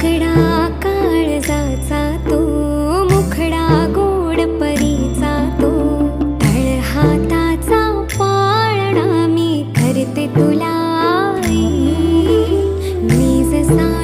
मुखडा काळजाचा तो, मुखडा गोड परीचा तो, तळहाताचा पाळणा मी करते तुला आई. मी जसा